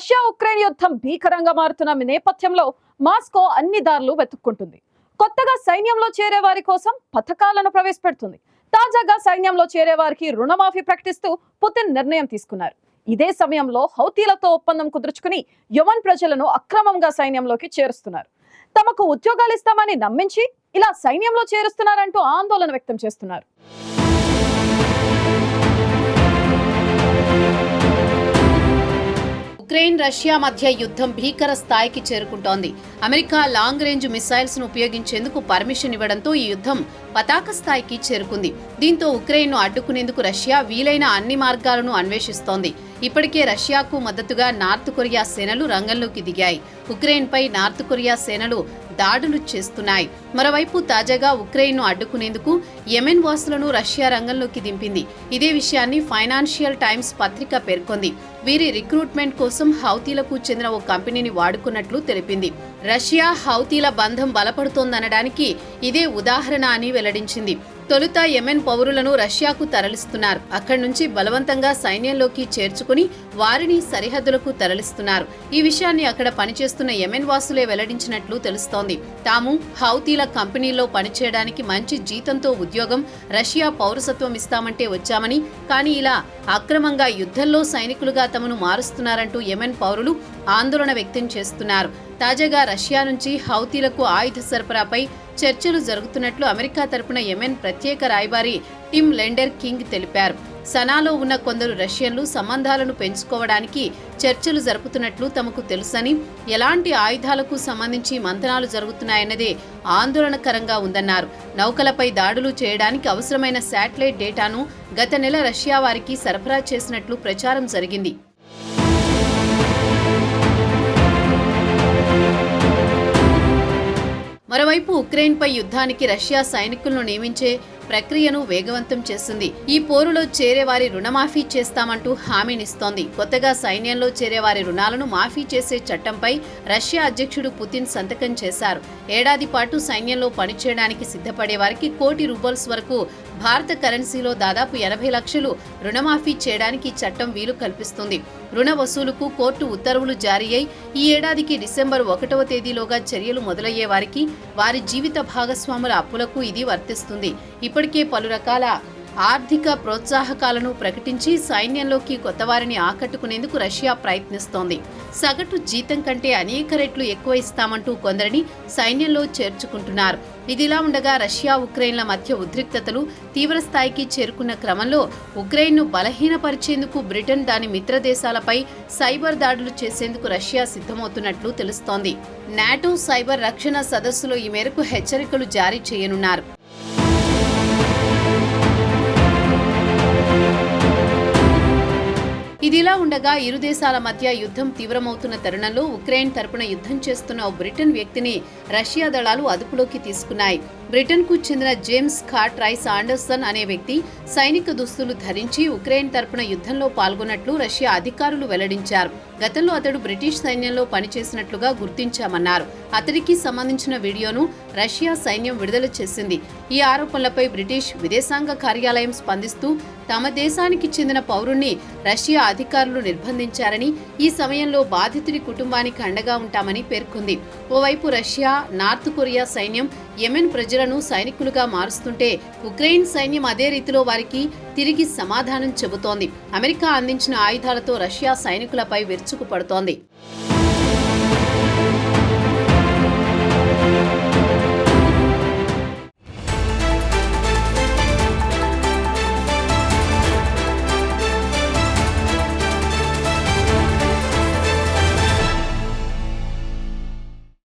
Russia Ukraine యుద్ధం భీకరంగా మారుతున్న నేపథ్యంలో మాస్కో అన్ని దారులు వెతుక్కుంటుంది. కొత్తగా సైన్యంలో చేరే వారి కోసం పథకాలను ప్రవేశపెడుతుంది. తాజాగా సైన్యంలో చేరే వారికి రుణమాఫీ ప్రకటిస్తూ పుతిన్ నిర్ణయం తీసుకున్నారు. ఇదే సమయంలో హౌతీలతో ఒప్పందం కుదుర్చుకుని యెమెన్ ప్రజలను అక్రమంగా సైన్యంలోకి చేరుస్తున్నారు. తమకు ఉద్యోగాలు ఇస్తామని నమ్మించి ఇలా సైన్యంలో చేరుస్తున్నారంటూ ఆందోళన వ్యక్తం చేస్తున్నారు. ఉక్రెయిన్ రష్యా మధ్య యుద్ధం భీకర స్థాయికి చేరుకుంటోంది. అమెరికా లాంగ్ రేంజ్ మిసైల్స్ ను ఉపయోగించేందుకు పర్మిషన్ ఇవ్వడంతో ఈ యుద్ధం పతాక స్థాయికి చేరుకుంది. దీంతో ఉక్రెయిన్ ను అడ్డుకునేందుకు రష్యా వీలైన అన్ని మార్గాలను అన్వేషిస్తోంది. ఇప్పటికే రష్యాకు మద్దతుగా నార్త్ కొరియా సేనలు రంగంలోకి దిగాయి. ఉక్రెయిన్ పై నార్త్ కొరియా సేనలు దాడులు చేస్తున్నాయి. మరోవైపు తాజాగా ఉక్రెయిన్ ను అడ్డుకునేందుకు యెమెన్ వాసులను రష్యా రంగంలోకి దింపింది. ఇదే విషయాన్ని ఫైనాన్షియల్ టైమ్స్ పత్రిక పేర్కొంది. వీరి రిక్రూట్మెంట్ కోసం హౌతీలకు చెందిన ఓ కంపెనీని వాడుకున్నట్లు తెలిపింది. రష్యా హౌతీల బంధం బలపడుతోందనడానికి ఇదే ఉదాహరణ అని వెల్లడించింది. తొలుత యెమెన్ పౌరులను రష్యాకు తరలిస్తున్నారు. అక్కడి నుంచి బలవంతంగా సైన్యంలోకి చేర్చుకుని వారిని సరిహద్దులకు తరలిస్తున్నారు. ఈ విషయాన్ని అక్కడ పనిచేస్తున్న యెమెన్ వాసులే వెల్లడించినట్లు తెలుస్తోంది. తాము హౌతీల కంపెనీలో పనిచేయడానికి మంచి జీతంతో ఉద్యోగం, రష్యా పౌరసత్వం ఇస్తామంటే వచ్చామని, కానీ ఇలా అక్రమంగా యుద్ధంలో సైనికులుగా తమను మారుస్తున్నారంటూ యెమెన్ పౌరులు ఆందోళన వ్యక్తం చేస్తున్నారు. తాజాగా రష్యా నుంచి హౌతీలకు ఆయుధ సరఫరాపై చర్చలు జరుగుతున్నట్లు అమెరికా తరపున యెమెన్ ప్రత్యేక రాయబారి టిమ్ లెండర్ కింగ్ తెలిపారు. సనాలో ఉన్న కొందరు రష్యన్లు సంబంధాలను పెంచుకోవడానికి చర్చలు జరుపుతున్నట్లు తమకు తెలుసని, ఎలాంటి ఆయుధాలకు సంబంధించి మంతనాలు జరుగుతున్నాయన్నదే ఆందోళనకరంగా ఉందన్నారు. నౌకలపై దాడులు చేయడానికి అవసరమైన శాటిలైట్ డేటాను గత నెల రష్యా వారికి సరఫరా చేసినట్లు ప్రచారం జరిగింది. మరోవైపు ఉక్రెయిన్పై యుద్ధానికి రష్యా సైనికులను నియమించే ప్రక్రియను వేగవంతం చేసింది. ఈ పోరులో చేరేవారి రుణమాఫీ చేస్తామంటూ హామీనిస్తోంది. కొత్తగా సైన్యంలో చేరేవారి రుణాలను మాఫీ చేసే చట్టంపై రష్యా అధ్యక్షుడు పుతిన్ సంతకం చేశారు. ఏడాది పాటు సైన్యంలో పనిచేయడానికి సిద్ధపడే వారికి ₹1,00,00,000 వరకు భారత కరెన్సీలో దాదాపు 80 లక్షలు రుణమాఫీ చేయడానికి చట్టం వీలు కల్పిస్తుంది. రుణ వసూలుకు కోర్టు ఉత్తర్వులు జారీ అయి ఈ ఏడాదికి డిసెంబర్ 1వ తేదీలోగా చర్యలు మొదలయ్యే వారికి వారి జీవిత భాగస్వాముల అప్పులకు ఇది వర్తిస్తుంది. ఇప్పటికే పలు రకాల ఆర్థిక ప్రోత్సాహకాలను ప్రకటించి సైన్యంలోకి కొత్తవారిని ఆకట్టుకునేందుకు రష్యా ప్రయత్నిస్తోంది. సగటు జీతం కంటే అనేక రెట్లు ఎక్కువ ఇస్తామంటూ కొందరిని సైన్యంలో చేర్చుకుంటున్నారు. ఇదిలా ఉండగా రష్యా ఉక్రెయిన్ల మధ్య ఉద్రిక్తతలు తీవ్రస్థాయికి చేరుకున్న క్రమంలో ఉక్రెయిన్ను బలహీనపరిచేందుకు బ్రిటన్ దాని మిత్ర దేశాలపై సైబర్ దాడులు చేసేందుకు రష్యా సిద్ధమవుతున్నట్లు తెలుస్తోంది. నాటో సైబర్ రక్షణ సదస్సులో ఈ మేరకు హెచ్చరికలు జారీ చేయనున్నారు. ఇదిలా ఉండగా ఇరు దేశాల మధ్య యుద్ధం తీవ్రమవుతున్న తరుణంలో ఉక్రెయిన్ తరపున యుద్ధం చేస్తున్న ఓ బ్రిటన్ వ్యక్తిని రష్యా దళాలు అదుపులోకి తీసుకున్నాయి. బ్రిటన్కు చెందిన జేమ్స్ కార్ట్ రైస్ ఆండర్సన్ అనే వ్యక్తి సైనిక దుస్తులు ధరించి ఉక్రెయిన్ తరపున యుద్ధంలో పాల్గొన్నట్లు రష్యా అధికారులు వెల్లడించారు. గతంలో అతడు బ్రిటిష్ సైన్యంలో పనిచేసినట్లుగా గుర్తించామన్నారు. అతడికి సంబంధించిన వీడియోను రష్యా సైన్యం విడుదల చేసింది. ఈ ఆరోపణలపై బ్రిటిష్ విదేశాంగ కార్యాలయం స్పందిస్తూ తమ దేశానికి చెందిన పౌరుణ్ణి రష్యా అధికారులు నిర్బంధించారని, ఈ సమయంలో బాధితుడి కుటుంబానికి అండగా ఉంటామని పేర్కొంది. ఓవైపు రష్యా, నార్త్ కొరియా సైన్యం యెమెన్ ప్రజలను సైనికులుగా మారుస్తుంటే ఉక్రెయిన్ సైన్యం అదే రీతిలో వారికి తిరిగి సమాధానం చెబుతోంది. అమెరికా అందించిన ఆయుధాలతో రష్యా సైనికులపై విరుచుకుపడుతోంది.